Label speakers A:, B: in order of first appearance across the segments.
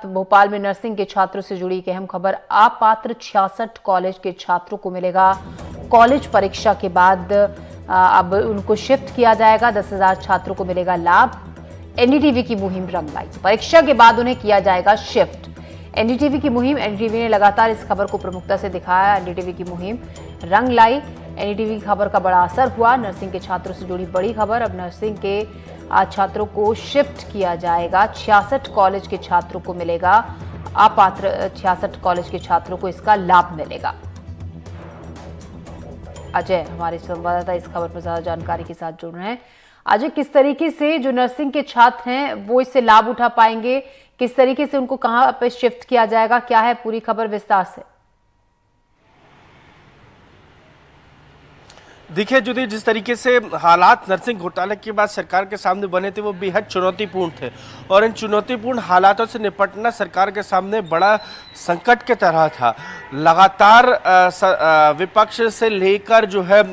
A: भोपाल में नर्सिंग के छात्रों से जुड़ी एक अहम खबर। अपात्र 66 कॉलेज के छात्रों को मिलेगा कॉलेज परीक्षा के बाद अब उनको शिफ्ट किया जाएगा। 10,000 छात्रों को मिलेगा लाभ। एनडीटीवी की मुहिम रंग लाई। परीक्षा के बाद उन्हें किया जाएगा शिफ्ट। एनडीटीवी की मुहिम, एनडीटीवी ने लगातार इस खबर को प्रमुखता से दिखाया। एनडीटीवी की मुहिम रंग लाई। एनडीटीवी की खबर का बड़ा असर हुआ। नर्सिंग के छात्रों से जुड़ी बड़ी खबर। अब नर्सिंग के छात्रों को शिफ्ट किया जाएगा। 66 कॉलेज के छात्रों को मिलेगा, अपात्र 66 कॉलेज के छात्रों को इसका लाभ मिलेगा। अजय हमारे संवाददाता इस खबर पर ज्यादा जानकारी के साथ जुड़ रहे हैं। अजय, किस तरीके से जो नर्सिंग के छात्र हैं वो इससे लाभ उठा पाएंगे, किस तरीके से उनको कहां पे शिफ्ट किया जाएगा, क्या है पूरी खबर विस्तार से?
B: देखिए ज्योति, जिस तरीके से हालात नर्सिंग घोटाले के बाद सरकार के सामने बने थे वो बेहद चुनौतीपूर्ण थे और इन चुनौतीपूर्ण हालातों से निपटना सरकार के सामने बड़ा संकट के तरह था। लगातार विपक्ष से लेकर जो है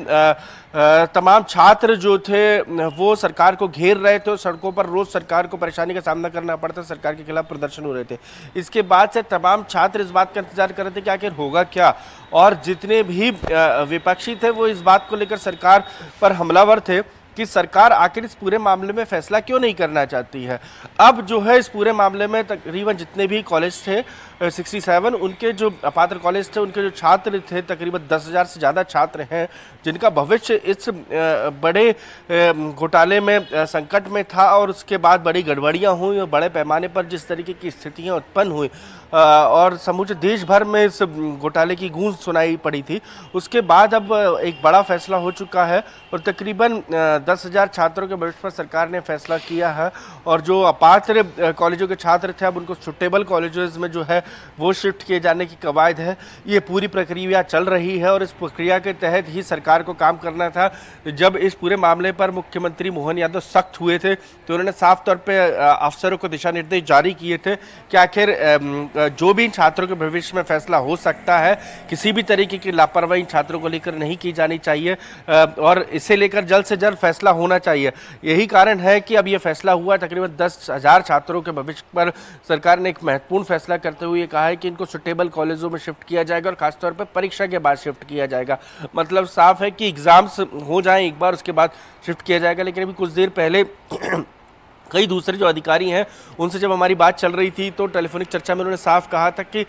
B: तमाम छात्र जो थे वो सरकार को घेर रहे थे। सड़कों पर रोज सरकार को परेशानी का सामना करना पड़ता, सरकार के खिलाफ प्रदर्शन हो रहे थे। इसके बाद से तमाम छात्र इस बात का इंतजार कर रहे थे कि आखिर होगा क्या, और जितने भी विपक्षी थे वो इस बात को लेकर सरकार पर हमलावर थे कि सरकार आखिर इस पूरे मामले में फैसला क्यों नहीं करना चाहती है। अब जो है इस पूरे मामले में तकरीबन जितने भी कॉलेज थे 67, उनके जो अपात्र कॉलेज थे उनके जो छात्र थे तकरीबन 10,000 से ज़्यादा छात्र हैं जिनका भविष्य इस बड़े घोटाले में संकट में था। और उसके बाद बड़ी गड़बड़ियाँ हुई और बड़े पैमाने पर जिस तरीके की स्थितियाँ उत्पन्न हुई और समूचे देश भर में इस घोटाले की गूंज सुनाई पड़ी थी, उसके बाद अब एक बड़ा फैसला हो चुका है और तकरीबन 10,000 छात्रों के भविष्य पर सरकार ने फैसला किया है। और जो अपात्र कॉलेजों के छात्र थे अब उनको सुटेबल कॉलेजेस में जो है वो शिफ्ट किए जाने की कवायद है। ये पूरी प्रक्रिया चल रही है और इस प्रक्रिया के तहत ही सरकार को काम करना था। जब इस पूरे मामले पर मुख्यमंत्री मोहन यादव सख्त हुए थे तो उन्होंने साफ तौर पर अफसरों को दिशा निर्देश जारी किए थे कि आखिर जो भी इन छात्रों के भविष्य में फैसला हो सकता है, किसी भी तरीके की लापरवाही छात्रों को लेकर नहीं की जानी चाहिए और इसे लेकर जल्द से जल्द फैसला होना चाहिए। यही कारण है कि अब यह फैसला हुआ। तकरीबन 10,000 छात्रों के भविष्य पर सरकार ने एक महत्वपूर्ण फैसला करते हुए कहा है कि इनको सुटेबल कॉलेजों में शिफ्ट किया जाएगा और खासतौर पर परीक्षा के बाद शिफ्ट किया जाएगा। मतलब साफ है कि एग्जाम्स हो जाएं एक बार, उसके बाद शिफ्ट किया जाएगा। लेकिन अभी कुछ देर पहले कई दूसरे जो अधिकारी हैं उनसे जब हमारी बात चल रही थी तो टेलीफोनिक चर्चा में उन्होंने साफ कहा था कि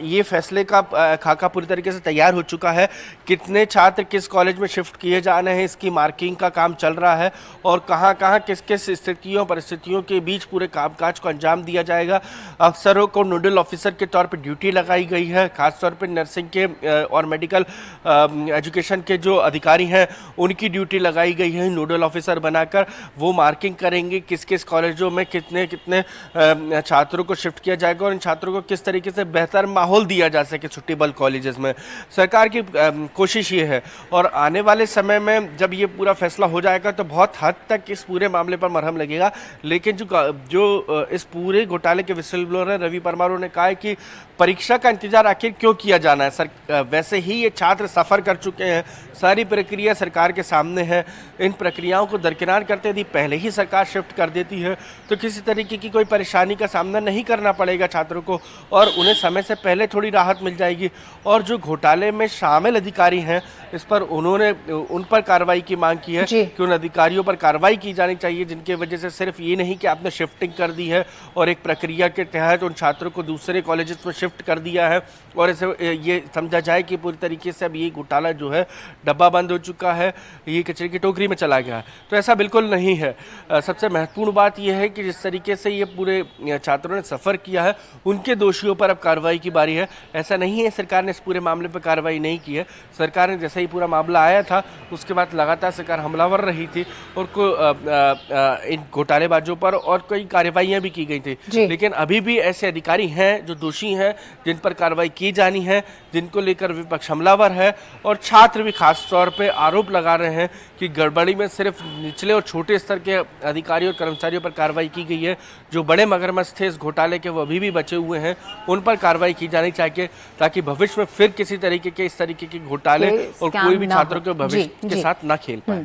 B: ये फैसले का खाका पूरी तरीके से तैयार हो चुका है। कितने छात्र किस कॉलेज में शिफ्ट किए जाने हैं इसकी मार्किंग का काम चल रहा है और कहां कहां किस किस स्थितियों परिस्थितियों के बीच पूरे कामकाज को अंजाम दिया जाएगा। अफसरों को नोडल ऑफिसर के तौर पर ड्यूटी लगाई गई है। खासतौर पर नर्सिंग के और मेडिकल एजुकेशन के जो अधिकारी हैं उनकी ड्यूटी लगाई गई है नोडल ऑफिसर बनाकर। वो मार्किंग करेंगे किस किस कॉलेजों में कितने कितने छात्रों को शिफ्ट किया जाएगा और इन छात्रों को किस तरीके से बेहतर माहौल दिया जा सके सुटेबल कॉलेजेस में। सरकार की कोशिश ये है और आने वाले समय में जब ये पूरा फैसला हो जाएगा तो बहुत हद तक इस पूरे मामले पर मरहम लगेगा। लेकिन जो इस पूरे घोटाले के विसल ब्लोअर रवि परमार ने कहा है कि परीक्षा का इंतजार आखिर क्यों किया जाना है। वैसे ही ये छात्र सफर कर चुके हैं, सारी प्रक्रिया सरकार के सामने है। इन प्रक्रियाओं को दरकिनार करते यदि पहले ही सरकार शिफ्ट कर देती है तो किसी तरीके की कोई परेशानी का सामना नहीं करना पड़ेगा छात्रों को और उन्हें समय से पहले थोड़ी राहत मिल जाएगी। और जो घोटाले में शामिल अधिकारी हैं इस पर उन्होंने उन पर कार्रवाई की मांग की है कि उन अधिकारियों पर कार्रवाई की जानी चाहिए जिनकी वजह से सिर्फ ये नहीं कि आपने शिफ्टिंग कर दी है और एक प्रक्रिया के तहत उन छात्रों को दूसरे कॉलेजेस में शिफ्ट कर दिया है और इसे ये समझा जाए कि पूरी तरीके से अब ये घोटाला जो है डब्बा बंद हो चुका है, ये कचरे की टोकरी में चला गया है। तो ऐसा बिल्कुल नहीं है। सबसे महत्वपूर्ण बात यह है कि जिस तरीके से ये पूरे छात्रों ने सफ़र किया है उनके दोषियों पर अब कार्रवाई की बारी है। ऐसा नहीं है सरकार ने इस पूरे मामले पर कार्रवाई नहीं की है। सरकार ने जैसे ही पूरा मामला आया था उसके बाद लगातार सरकार हमलावर रही थी और इन घोटालेबाजों पर और कई कार्रवाइयाँ भी की गई थी। लेकिन अभी भी ऐसे अधिकारी हैं जो दोषी हैं जिन पर कार्रवाई की जानी है, जिनको लेकर विपक्ष हमलावर है और छात्र भी खास तौर पे आरोप लगा रहे हैं कि गड़बड़ी में सिर्फ निचले और छोटे स्तर के अधिकारियों और कर्मचारियों पर कार्रवाई की गई है। जो बड़े मगरमच्छ थे इस घोटाले के वो अभी भी बचे हुए हैं, उन पर कार्रवाई की जानी चाहिए ताकि भविष्य में फिर किसी तरीके के इस तरीके के घोटाले और कोई भी छात्रों के भविष्य के साथ ना खेल पाए।